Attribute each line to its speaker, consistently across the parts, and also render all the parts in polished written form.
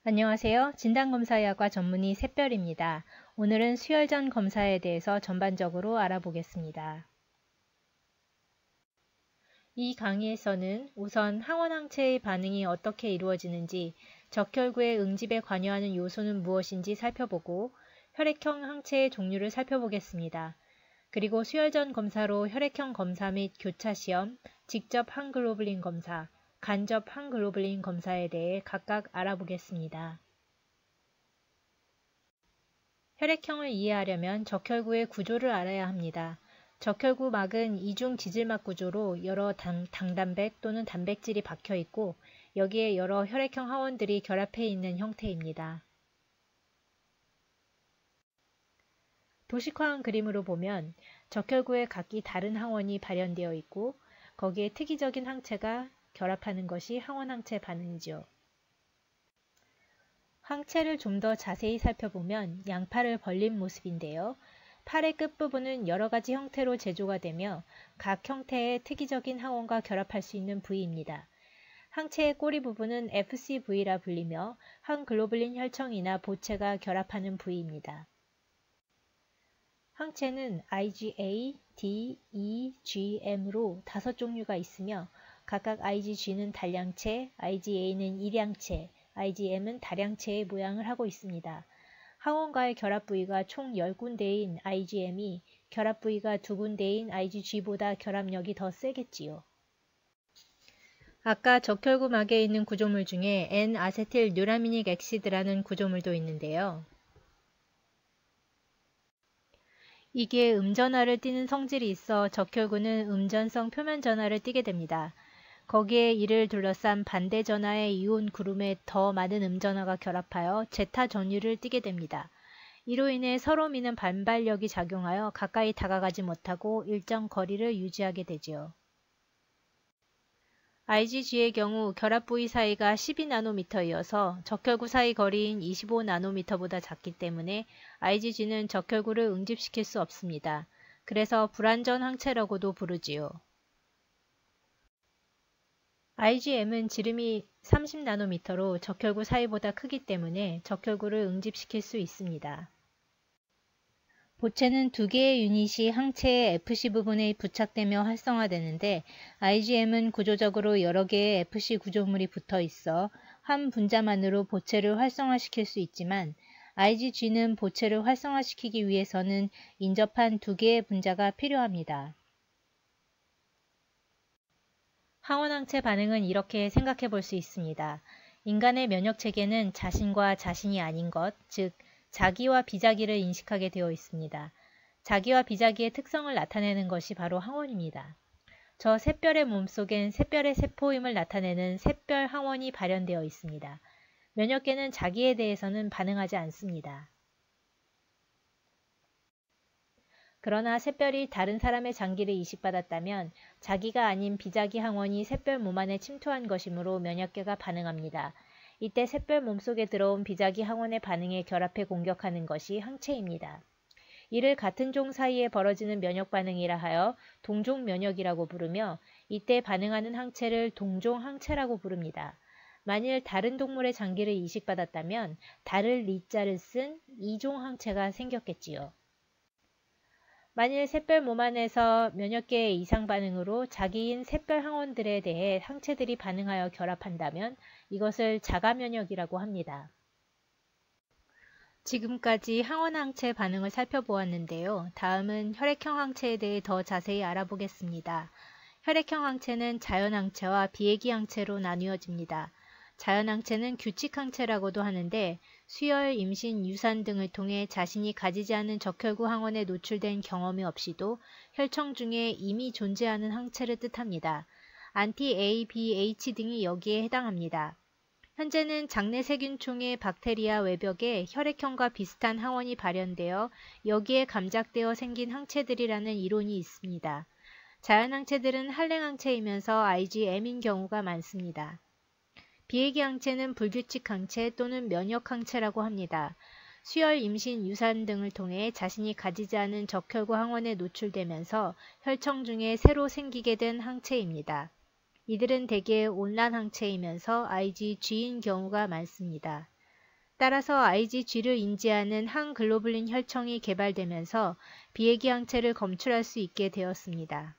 Speaker 1: 안녕하세요. 진단검사의학과 전문의 샛별입니다. 오늘은 수혈 전 검사에 대해서 전반적으로 알아보겠습니다. 이 강의에서는 우선 항원항체의 반응이 어떻게 이루어지는지, 적혈구의 응집에 관여하는 요소는 무엇인지 살펴보고 혈액형 항체의 종류를 살펴보겠습니다. 그리고 수혈 전 검사로 혈액형 검사 및 교차 시험, 직접 항글로불린 검사, 간접 항글로불린 검사에 대해 각각 알아보겠습니다. 혈액형을 이해하려면 적혈구의 구조를 알아야 합니다. 적혈구 막은 이중 지질막 구조로 여러 당단백 또는 단백질이 박혀 있고 여기에 여러 혈액형 항원들이 결합해 있는 형태입니다. 도식화한 그림으로 보면 적혈구에 각기 다른 항원이 발현되어 있고 거기에 특이적인 항체가 결합하는 것이 항원항체 반응이죠. 항체를 좀 더 자세히 살펴보면 양팔을 벌린 모습인데요. 팔의 끝부분은 여러가지 형태로 제조가 되며 각 형태의 특이적인 항원과 결합할 수 있는 부위입니다. 항체의 꼬리 부분은 FC 부위라 불리며 항글로불린 혈청이나 보체가 결합하는 부위입니다. 항체는 IgA, D, E, G, M로 5종류가 있으며 각각 IgG는 단량체, IgA는 일량체, IgM은 다량체의 모양을 하고 있습니다. 항원과의 결합 부위가 총 10군데인 IgM이 결합 부위가 2군데인 IgG보다 결합력이 더 세겠지요. 아까 적혈구 막에 있는 구조물 중에 N-아세틸 뉴라미닉 엑시드라는 구조물도 있는데요. 이게 음전하를 띠는 성질이 있어 적혈구는 음전성 표면전하를 띠게 됩니다. 거기에 이를 둘러싼 반대 전하의 이온 그룹에 더 많은 음전하가 결합하여 제타 전류를 띠게 됩니다. 이로 인해 서로 미는 반발력이 작용하여 가까이 다가가지 못하고 일정 거리를 유지하게 되지요. IgG의 경우 결합 부위 사이가 12나노미터이어서 적혈구 사이 거리인 25나노미터보다 작기 때문에 IgG는 적혈구를 응집시킬 수 없습니다. 그래서 불완전 항체라고도 부르지요. IgM은 지름이 30나노미터로 적혈구 사이보다 크기 때문에 적혈구를 응집시킬 수 있습니다. 보체는 2개의 유닛이 항체의 FC 부분에 부착되며 활성화되는데 IgM은 구조적으로 여러 개의 FC 구조물이 붙어 있어 한 분자만으로 보체를 활성화시킬 수 있지만 IgG는 보체를 활성화시키기 위해서는 인접한 2개의 분자가 필요합니다. 항원항체 반응은 이렇게 생각해 볼 수 있습니다. 인간의 면역체계는 자신과 자신이 아닌 것, 즉 자기와 비자기를 인식하게 되어 있습니다. 자기와 비자기의 특성을 나타내는 것이 바로 항원입니다. 저 샛별의 몸속엔 샛별의 세포임을 나타내는 샛별 항원이 발현되어 있습니다. 면역계는 자기에 대해서는 반응하지 않습니다. 그러나 샛별이 다른 사람의 장기를 이식받았다면 자기가 아닌 비자기 항원이 샛별 몸 안에 침투한 것이므로 면역계가 반응합니다. 이때 샛별 몸속에 들어온 비자기 항원의 반응에 결합해 공격하는 것이 항체입니다. 이를 같은 종 사이에 벌어지는 면역 반응이라 하여 동종 면역이라고 부르며 이때 반응하는 항체를 동종 항체라고 부릅니다. 만일 다른 동물의 장기를 이식받았다면 다를 리자를 쓴 이종 항체가 생겼겠지요. 만일 샛별 몸 안에서 면역계의 이상 반응으로 자기인 샛별 항원들에 대해 항체들이 반응하여 결합한다면 이것을 자가면역이라고 합니다. 지금까지 항원항체 반응을 살펴보았는데요. 다음은 혈액형 항체에 대해 더 자세히 알아보겠습니다. 혈액형 항체는 자연항체와 비핵이항체로 나뉘어집니다. 자연항체는 규칙항체라고도 하는데 수혈, 임신, 유산 등을 통해 자신이 가지지 않은 적혈구 항원에 노출된 경험이 없이도 혈청 중에 이미 존재하는 항체를 뜻합니다. 안티-ABH 등이 여기에 해당합니다. 현재는 장내 세균총의 박테리아 외벽에 혈액형과 비슷한 항원이 발현되어 여기에 감작되어 생긴 항체들이라는 이론이 있습니다. 자연항체들은 한랭항체이면서 IgM인 경우가 많습니다. 비핵이항체는 불규칙항체 또는 면역항체라고 합니다. 수혈, 임신, 유산 등을 통해 자신이 가지지 않은 적혈구 항원에 노출되면서 혈청 중에 새로 생기게 된 항체입니다. 이들은 대개 온란 항체이면서 IgG인 경우가 많습니다. 따라서 IgG를 인지하는 항글로불린 혈청이 개발되면서 비핵기 항체를 검출할 수 있게 되었습니다.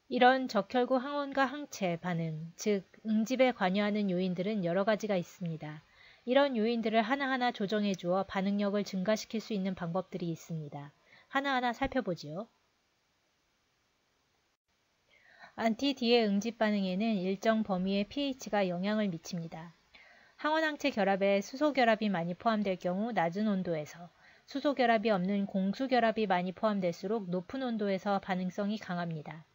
Speaker 1: 이런 적혈구 항원과 항체 반응, 즉 응집에 관여하는 요인들은 여러 가지가 있습니다. 이런 요인들을 하나하나 조정해 주어 반응력을 증가시킬 수 있는 방법들이 있습니다. 하나하나 살펴보지요. 안티-D의 응집 반응에는 일정 범위의 pH가 영향을 미칩니다. 항원항체 결합에 수소결합이 많이 포함될 경우 낮은 온도에서, 수소결합이 없는 공수결합이 많이 포함될수록 높은 온도에서 반응성이 강합니다.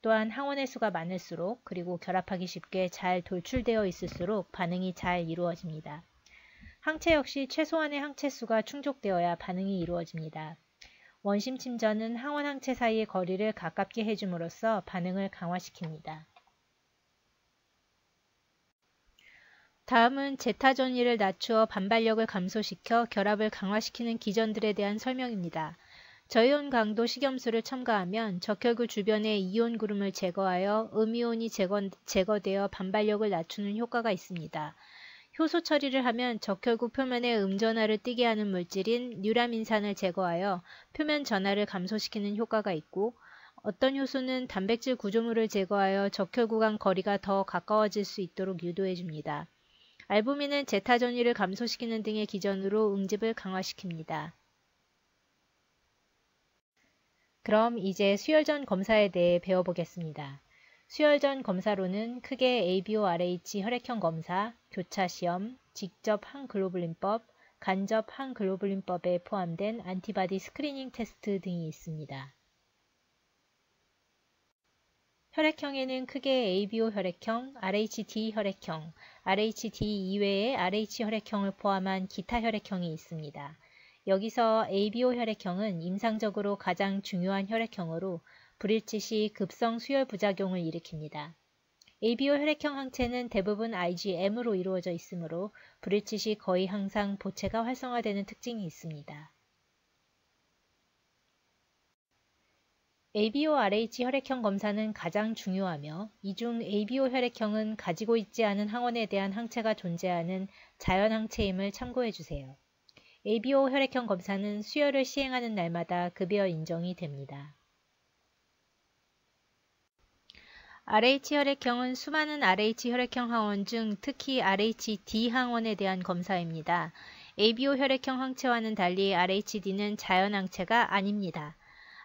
Speaker 1: 또한 항원의 수가 많을수록 그리고 결합하기 쉽게 잘 돌출되어 있을수록 반응이 잘 이루어집니다. 항체 역시 최소한의 항체 수가 충족되어야 반응이 이루어집니다. 원심 침전은 항원 항체 사이의 거리를 가깝게 해줌으로써 반응을 강화시킵니다. 다음은 제타 전위를 낮추어 반발력을 감소시켜 결합을 강화시키는 기전들에 대한 설명입니다. 저이온 강도 식염수를 첨가하면 적혈구 주변의 이온 구름을 제거하여 음이온이 제거되어 반발력을 낮추는 효과가 있습니다. 효소 처리를 하면 적혈구 표면에 음전하를 띠게 하는 물질인 뉴라민산을 제거하여 표면 전하를 감소시키는 효과가 있고, 어떤 효소는 단백질 구조물을 제거하여 적혈구 간 거리가 더 가까워질 수 있도록 유도해 줍니다. 알부민은 제타 전위를 감소시키는 등의 기전으로 응집을 강화시킵니다. 그럼 이제 수혈전 검사에 대해 배워보겠습니다. 수혈전 검사로는 크게 ABO-RH 혈액형 검사, 교차시험, 직접 항글로불린법, 간접 항글로불린법에 포함된 안티바디 스크리닝 테스트 등이 있습니다. 혈액형에는 크게 ABO 혈액형, RH-D 혈액형, RH-D 이외의 RH 혈액형을 포함한 기타 혈액형이 있습니다. 여기서 ABO 혈액형은 임상적으로 가장 중요한 혈액형으로 불일치 시 급성 수혈 부작용을 일으킵니다. ABO 혈액형 항체는 대부분 IgM으로 이루어져 있으므로 불일치 시 거의 항상 보체가 활성화되는 특징이 있습니다. ABO-RH 혈액형 검사는 가장 중요하며, 이 중 ABO 혈액형은 가지고 있지 않은 항원에 대한 항체가 존재하는 자연 항체임을 참고해 주세요. ABO 혈액형 검사는 수혈을 시행하는 날마다 급여 인정이 됩니다. RH 혈액형은 수많은 RH 혈액형 항원 중 특히 RH-D 항원에 대한 검사입니다. ABO 혈액형 항체와는 달리 RH-D는 자연 항체가 아닙니다.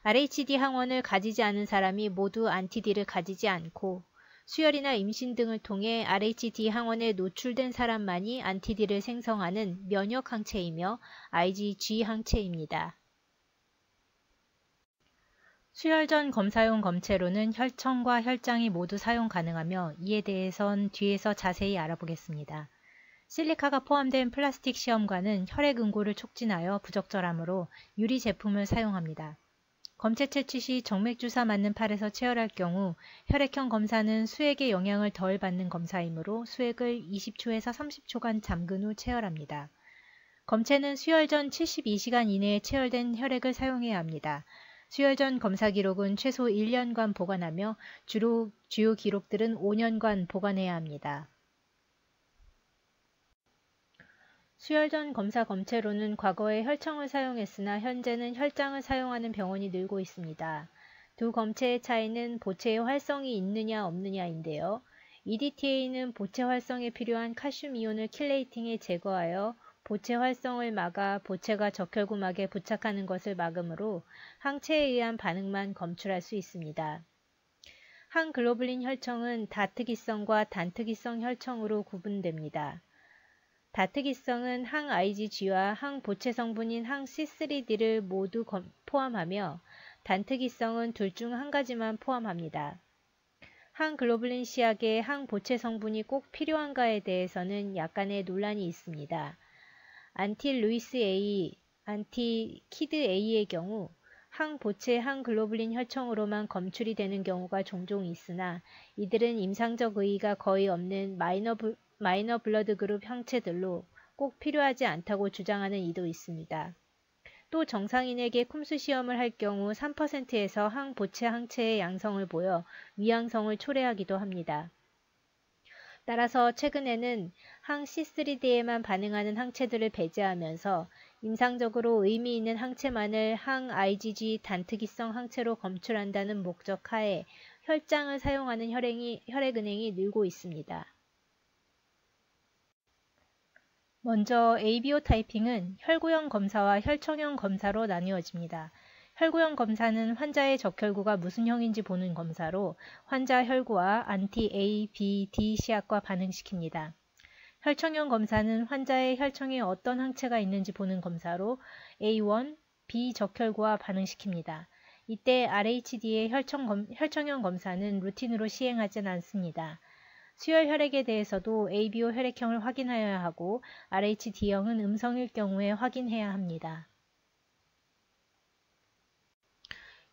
Speaker 1: RH-D 항원을 가지지 않은 사람이 모두 안티-D를 가지지 않고, 수혈이나 임신 등을 통해 RH-D 항원에 노출된 사람만이 안티-D를 생성하는 면역 항체이며 IgG 항체입니다. 수혈전 검사용 검체로는 혈청과 혈장이 모두 사용 가능하며, 이에 대해선 뒤에서 자세히 알아보겠습니다. 실리카가 포함된 플라스틱 시험관은 혈액 응고를 촉진하여 부적절하므로 유리 제품을 사용합니다. 검체 채취 시 정맥주사 맞는 팔에서 체열할 경우 혈액형 검사는 수액의 영향을 덜 받는 검사이므로 수액을 20초에서 30초간 잠근 후 체열합니다. 검체는 수혈 전 72시간 이내에 체열된 혈액을 사용해야 합니다. 수혈 전 검사 기록은 최소 1년간 보관하며 주요 기록들은 5년간 보관해야 합니다. 수혈 전 검사 검체로는 과거에 혈청을 사용했으나 현재는 혈장을 사용하는 병원이 늘고 있습니다. 두 검체의 차이는 보체의 활성이 있느냐 없느냐인데요. EDTA는 보체 활성에 필요한 칼슘 이온을 킬레이팅해 제거하여 보체 활성을 막아 보체가 적혈구막에 부착하는 것을 막으므로 항체에 의한 반응만 검출할 수 있습니다. 항글로불린 혈청은 다특이성과 단특이성 혈청으로 구분됩니다. 다특이성은 항 IgG와 항 보체 성분인 항 C3D를 모두 포함하며, 단특이성은 둘 중 한 가지만 포함합니다. 항글로불린 시약에 항 보체 성분이 꼭 필요한가에 대해서는 약간의 논란이 있습니다. 안티-루이스 A, 안티-키드 A의 경우 항 보체 항글로불린 혈청으로만 검출이 되는 경우가 종종 있으나, 이들은 임상적 의의가 거의 없는 마이너 블러드 그룹 항체들로 꼭 필요하지 않다고 주장하는 이도 있습니다. 또 정상인에게 쿰스 시험을 할 경우 3%에서 항보체 항체의 양성을 보여 위양성을 초래하기도 합니다. 따라서 최근에는 항 C3D에만 반응하는 항체들을 배제하면서 임상적으로 의미 있는 항체만을 항 IgG 단특이성 항체로 검출한다는 목적 하에 혈장을 사용하는 혈액은행이 늘고 있습니다. 먼저 ABO 타이핑은 혈구형 검사와 혈청형 검사로 나뉘어집니다. 혈구형 검사는 환자의 적혈구가 무슨 형인지 보는 검사로 환자 혈구와 안티-A, B, D 시약과 반응시킵니다. 혈청형 검사는 환자의 혈청에 어떤 항체가 있는지 보는 검사로 A1, B 적혈구와 반응시킵니다. 이때 RHD의 혈청형 검사는 루틴으로 시행하진 않습니다. 수혈 혈액에 대해서도 ABO 혈액형을 확인하여야 하고 RHD형은 음성일 경우에 확인해야 합니다.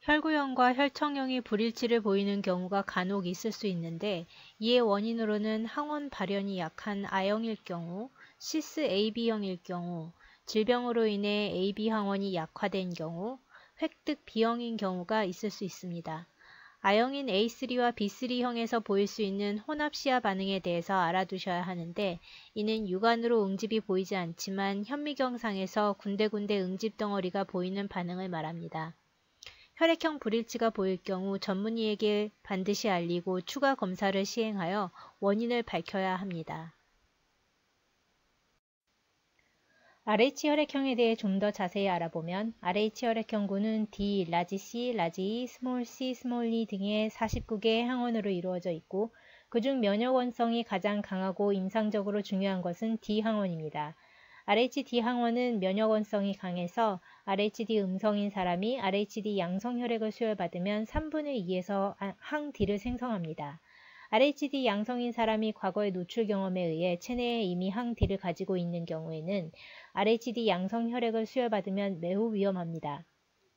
Speaker 1: 혈구형과 혈청형이 불일치를 보이는 경우가 간혹 있을 수 있는데 이의 원인으로는 항원 발현이 약한 A형일 경우, cis-AB형일 경우, 질병으로 인해 AB 항원이 약화된 경우, 획득 B형인 경우가 있을 수 있습니다. A형인 A3와 B3형에서 보일 수 있는 혼합시아 반응에 대해서 알아두셔야 하는데 이는 육안으로 응집이 보이지 않지만 현미경상에서 군데군데 응집 덩어리가 보이는 반응을 말합니다. 혈액형 불일치가 보일 경우 전문의에게 반드시 알리고 추가 검사를 시행하여 원인을 밝혀야 합니다. RH 혈액형에 대해 좀 더 자세히 알아보면 RH 혈액형군은 D, 라지 C, 라지 E, 스몰 c, 스몰 e 등의 49개의 항원으로 이루어져 있고 그중 면역원성이 가장 강하고 임상적으로 중요한 것은 D 항원입니다. RHD 항원은 면역원성이 강해서 RHD 음성인 사람이 RHD 양성 혈액을 수혈받으면 3분의 2에서 항 D를 생성합니다. RHD 양성인 사람이 과거의 노출 경험에 의해 체내에 이미 항 D를 가지고 있는 경우에는 RHD 양성 혈액을 수혈받으면 매우 위험합니다.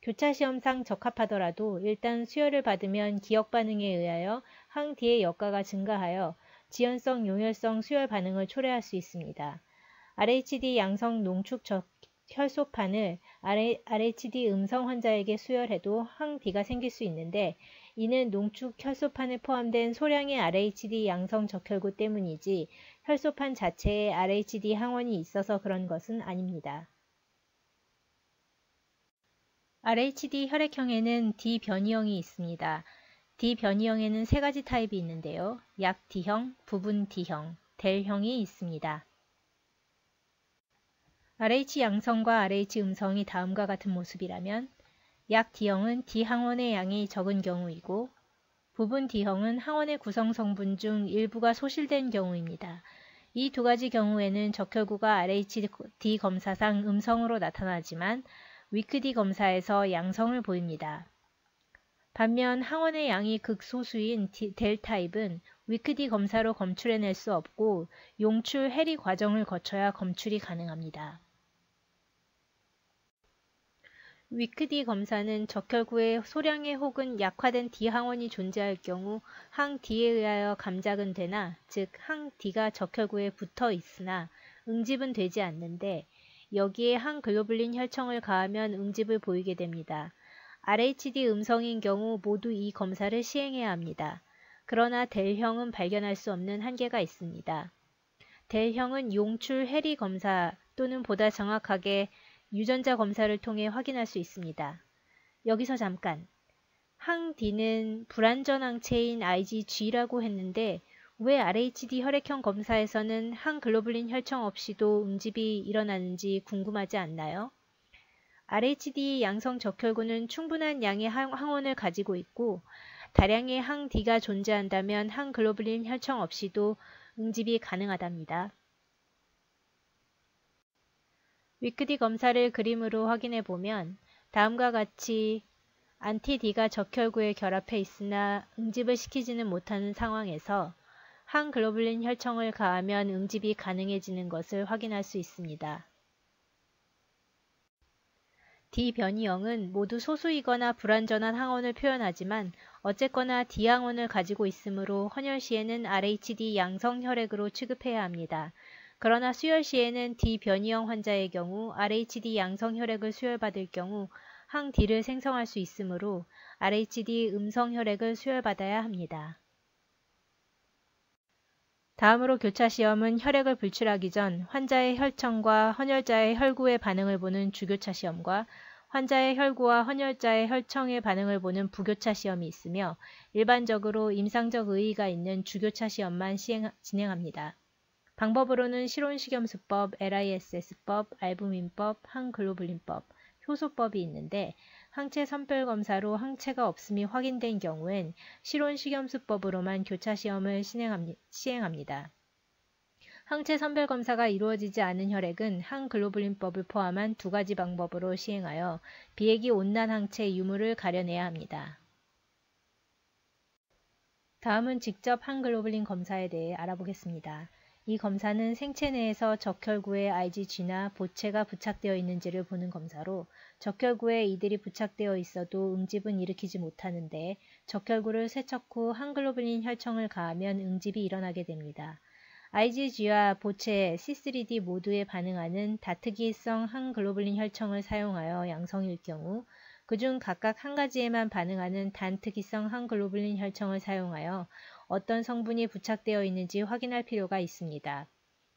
Speaker 1: 교차시험상 적합하더라도 일단 수혈을 받으면 기억 반응에 의하여 항 D의 역가가 증가하여 지연성 용혈성 수혈 반응을 초래할 수 있습니다. RHD 양성 농축 혈소판을 RHD 음성 환자에게 수혈해도 항 D가 생길 수 있는데 이는 농축 혈소판에 포함된 소량의 RHD 양성 적혈구 때문이지 혈소판 자체에 RHD 항원이 있어서 그런 것은 아닙니다. RHD 혈액형에는 D 변이형이 있습니다. D 변이형에는 세 가지 타입이 있는데요. 약 D형, 부분 D형, 델형이 있습니다. RH 양성과 RH 음성이 다음과 같은 모습이라면 약 D형은 D 항원의 양이 적은 경우이고 부분 D형은 항원의 구성 성분 중 일부가 소실된 경우입니다. 이 두 가지 경우에는 적혈구가 RHD 검사상 음성으로 나타나지만 위크D 검사에서 양성을 보입니다. 반면 항원의 양이 극소수인 델 타입은 위크D 검사로 검출해낼 수 없고 용출 해리 과정을 거쳐야 검출이 가능합니다. 위크D 검사는 적혈구에 소량의 혹은 약화된 D 항원이 존재할 경우 항 D에 의하여 감작은 되나 즉 항 D가 적혈구에 붙어 있으나 응집은 되지 않는데 여기에 항 글로불린 혈청을 가하면 응집을 보이게 됩니다. RHD 음성인 경우 모두 이 검사를 시행해야 합니다. 그러나 델형은 발견할 수 없는 한계가 있습니다. 델형은 용출 해리 검사 또는 보다 정확하게 유전자 검사를 통해 확인할 수 있습니다. 여기서 잠깐, 항 D는 불완전 항체인 IgG라고 했는데 왜 RHD 혈액형 검사에서는 항 글로불린 혈청 없이도 응집이 일어나는지 궁금하지 않나요? RHD 양성 적혈구는 충분한 양의 항원을 가지고 있고 다량의 항 D가 존재한다면 항 글로불린 혈청 없이도 응집이 가능하답니다. 위크D 검사를 그림으로 확인해 보면 다음과 같이 안티-D가 적혈구에 결합해 있으나 응집을 시키지는 못하는 상황에서 항 글로불린 혈청을 가하면 응집이 가능해지는 것을 확인할 수 있습니다. D 변이형은 모두 소수이거나 불완전한 항원을 표현하지만 어쨌거나 D 항원을 가지고 있으므로 헌혈 시에는 RHD 양성 혈액으로 취급해야 합니다. 그러나 수혈 시에는 D 변이형 환자의 경우 RHD 양성 혈액을 수혈받을 경우 항 D를 생성할 수 있으므로 RHD 음성 혈액을 수혈받아야 합니다. 다음으로 교차 시험은 혈액을 불출하기 전 환자의 혈청과 헌혈자의 혈구의 반응을 보는 주교차 시험과 환자의 혈구와 헌혈자의 혈청의 반응을 보는 부교차 시험이 있으며 일반적으로 임상적 의의가 있는 주교차 시험만 진행합니다. 방법으로는 실온식염수법, LISS법, 알부민법, 항글로불린법, 효소법이 있는데 항체 선별검사로 항체가 없음이 확인된 경우엔 실온식염수법으로만 교차 시험을 시행합니다. 항체 선별검사가 이루어지지 않은 혈액은 항글로불린법을 포함한 두 가지 방법으로 시행하여 비액이 온난 항체 유무를 가려내야 합니다. 다음은 직접 항글로불린 검사에 대해 알아보겠습니다. 이 검사는 생체 내에서 적혈구에 IgG나 보체가 부착되어 있는지를 보는 검사로 적혈구에 이들이 부착되어 있어도 응집은 일으키지 못하는데 적혈구를 세척 후 항글로불린 혈청을 가하면 응집이 일어나게 됩니다. IgG와 보체, C3d 모두에 반응하는 다트기성 항글로불린 혈청을 사용하여 양성일 경우 그중 각각 한 가지에만 반응하는 단특이성 항글로불린 혈청을 사용하여 어떤 성분이 부착되어 있는지 확인할 필요가 있습니다.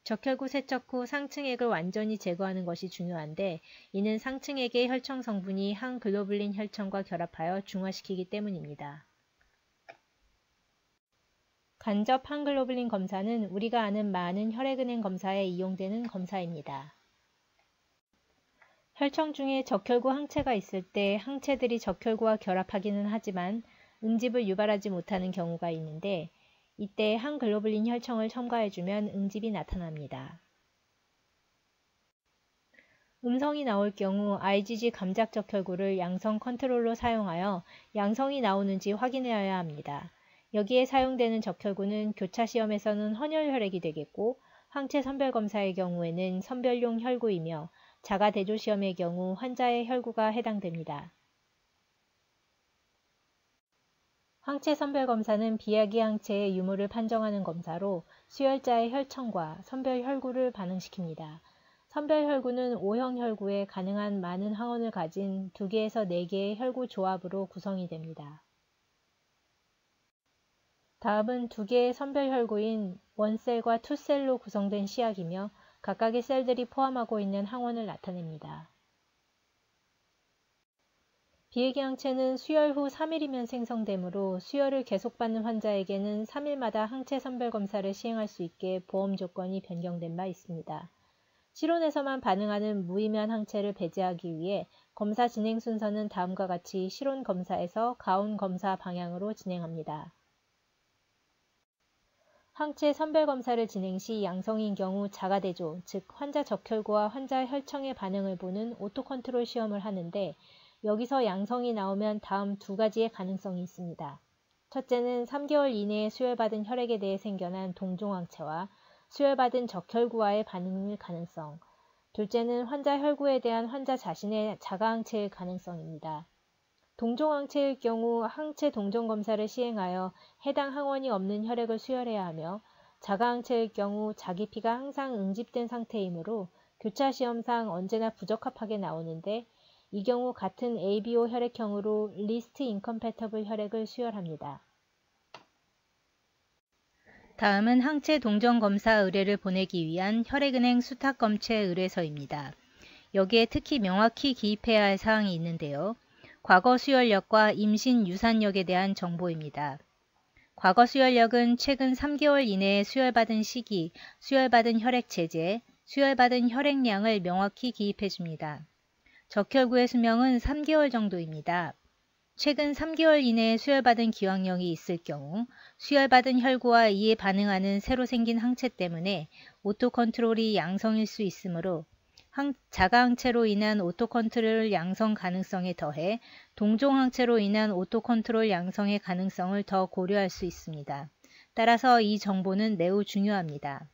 Speaker 1: 적혈구 세척 후 상층액을 완전히 제거하는 것이 중요한데 이는 상층액의 혈청 성분이 항글로불린 혈청과 결합하여 중화시키기 때문입니다. 간접 항글로불린 검사는 우리가 아는 많은 혈액은행 검사에 이용되는 검사입니다. 혈청 중에 적혈구 항체가 있을 때 항체들이 적혈구와 결합하기는 하지만 응집을 유발하지 못하는 경우가 있는데 이때 항글로불린 혈청을 첨가해주면 응집이 나타납니다. 음성이 나올 경우 IgG 감작 적혈구를 양성 컨트롤로 사용하여 양성이 나오는지 확인하여야 합니다. 여기에 사용되는 적혈구는 교차 시험에서는 헌혈 혈액이 되겠고 항체 선별검사의 경우에는 선별용 혈구이며 자가 대조 시험의 경우 환자의 혈구가 해당됩니다. 항체 선별검사는 비약이 항체의 유무를 판정하는 검사로 수혈자의 혈청과 선별 혈구를 반응시킵니다. 선별 혈구는 O형 혈구에 가능한 많은 항원을 가진 2개에서 4개의 혈구 조합으로 구성이 됩니다. 다음은 2개의 선별 혈구인 1셀과 2셀로 구성된 시약이며 각각의 셀들이 포함하고 있는 항원을 나타냅니다. 비액이 항체는 수혈 후 3일이면 생성되므로 수혈을 계속받는 환자에게는 3일마다 항체 선별 검사를 시행할 수 있게 보험 조건이 변경된 바 있습니다. 실온에서만 반응하는 무이면 항체를 배제하기 위해 검사 진행 순서는 다음과 같이 실온 검사에서 가온 검사 방향으로 진행합니다. 항체 선별 검사를 진행 시 양성인 경우 자가대조, 즉 환자 적혈구와 환자 혈청의 반응을 보는 오토컨트롤 시험을 하는데 여기서 양성이 나오면 다음 2가지의 가능성이 있습니다. 첫째는 3개월 이내에 수혈받은 혈액에 대해 생겨난 동종항체와 수혈받은 적혈구와의 반응일 가능성. 둘째는 환자 혈구에 대한 환자 자신의 자가항체일 가능성입니다. 동종항체일 경우 항체 동종검사를 시행하여 해당 항원이 없는 혈액을 수혈해야 하며 자가항체일 경우 자기 피가 항상 응집된 상태이므로 교차 시험상 언제나 부적합하게 나오는데 이 경우 같은 ABO 혈액형으로 리스트 인컴패터블 혈액을 수혈합니다. 다음은 항체 동종검사 의뢰를 보내기 위한 혈액은행 수탁검체 의뢰서입니다. 여기에 특히 명확히 기입해야 할 사항이 있는데요. 과거 수혈력과 임신 유산력에 대한 정보입니다. 과거 수혈력은 최근 3개월 이내에 수혈받은 시기, 수혈받은 혈액 체제, 수혈받은 혈액량을 명확히 기입해 줍니다. 적혈구의 수명은 3개월 정도입니다. 최근 3개월 이내에 수혈받은 기왕령이 있을 경우 수혈받은 혈구와 이에 반응하는 새로 생긴 항체 때문에 오토컨트롤이 양성일 수 있으므로 자가항체로 인한 오토컨트롤 양성 가능성에 더해 동종항체로 인한 오토컨트롤 양성의 가능성을 더 고려할 수 있습니다. 따라서 이 정보는 매우 중요합니다.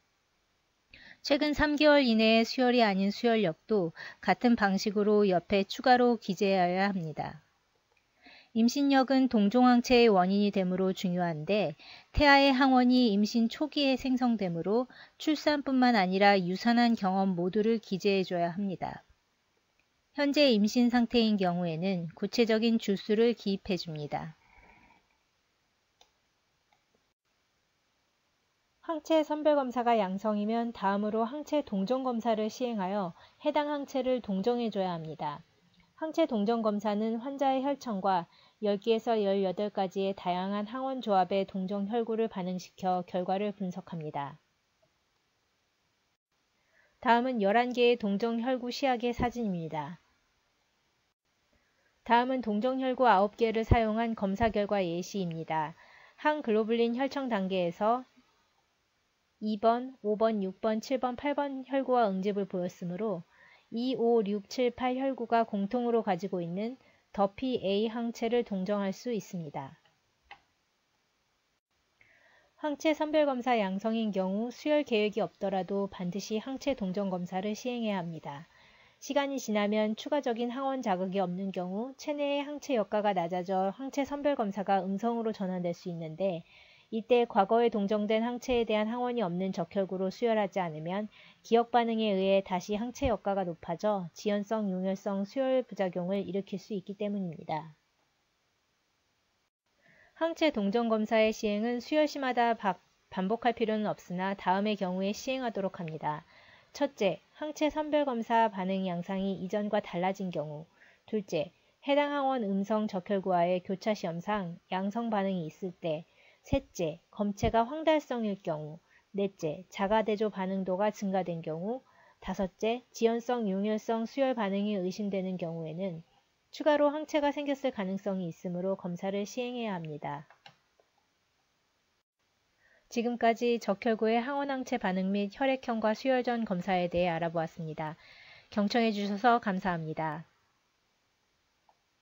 Speaker 1: 최근 3개월 이내의 수혈이 아닌 수혈력도 같은 방식으로 옆에 추가로 기재해야 합니다. 임신력은 동종항체의 원인이 되므로 중요한데 태아의 항원이 임신 초기에 생성되므로 출산뿐만 아니라 유산한 경험 모두를 기재해줘야 합니다. 현재 임신 상태인 경우에는 구체적인 주수를 기입해줍니다. 항체 선별검사가 양성이면 다음으로 항체 동정검사를 시행하여 해당 항체를 동정해줘야 합니다. 항체 동정검사는 환자의 혈청과 10개에서 18가지의 다양한 항원 조합의 동정 혈구를 반응시켜 결과를 분석합니다. 다음은 11개의 동정 혈구 시약의 사진입니다. 다음은 동정 혈구 9개를 사용한 검사 결과 예시입니다. 항글로불린 혈청 단계에서 2번, 5번, 6번, 7번, 8번 혈구와 응집을 보였으므로 2, 5, 6, 7, 8 혈구가 공통으로 가지고 있는 더피 A 항체를 동정할 수 있습니다. 항체 선별검사 양성인 경우 수혈 계획이 없더라도 반드시 항체 동정검사를 시행해야 합니다. 시간이 지나면 추가적인 항원 자극이 없는 경우 체내의 항체 역가가 낮아져 항체 선별검사가 음성으로 전환될 수 있는데 이때 과거에 동정된 항체에 대한 항원이 없는 적혈구로 수혈하지 않으면 기억 반응에 의해 다시 항체 역가가 높아져 지연성, 용혈성 수혈 부작용을 일으킬 수 있기 때문입니다. 항체 동정검사의 시행은 수혈시마다 반복할 필요는 없으나 다음의 경우에 시행하도록 합니다. 첫째, 항체 선별검사 반응 양상이 이전과 달라진 경우. 둘째, 해당 항원 음성 적혈구와의 교차시험상 양성 반응이 있을 때. 셋째, 검체가 황달성일 경우. 넷째, 자가대조 반응도가 증가된 경우. 다섯째, 지연성, 용혈성 수혈 반응이 의심되는 경우에는 추가로 항체가 생겼을 가능성이 있으므로 검사를 시행해야 합니다. 지금까지 적혈구의 항원항체 반응 및 혈액형과 수혈 전 검사에 대해 알아보았습니다. 경청해 주셔서 감사합니다.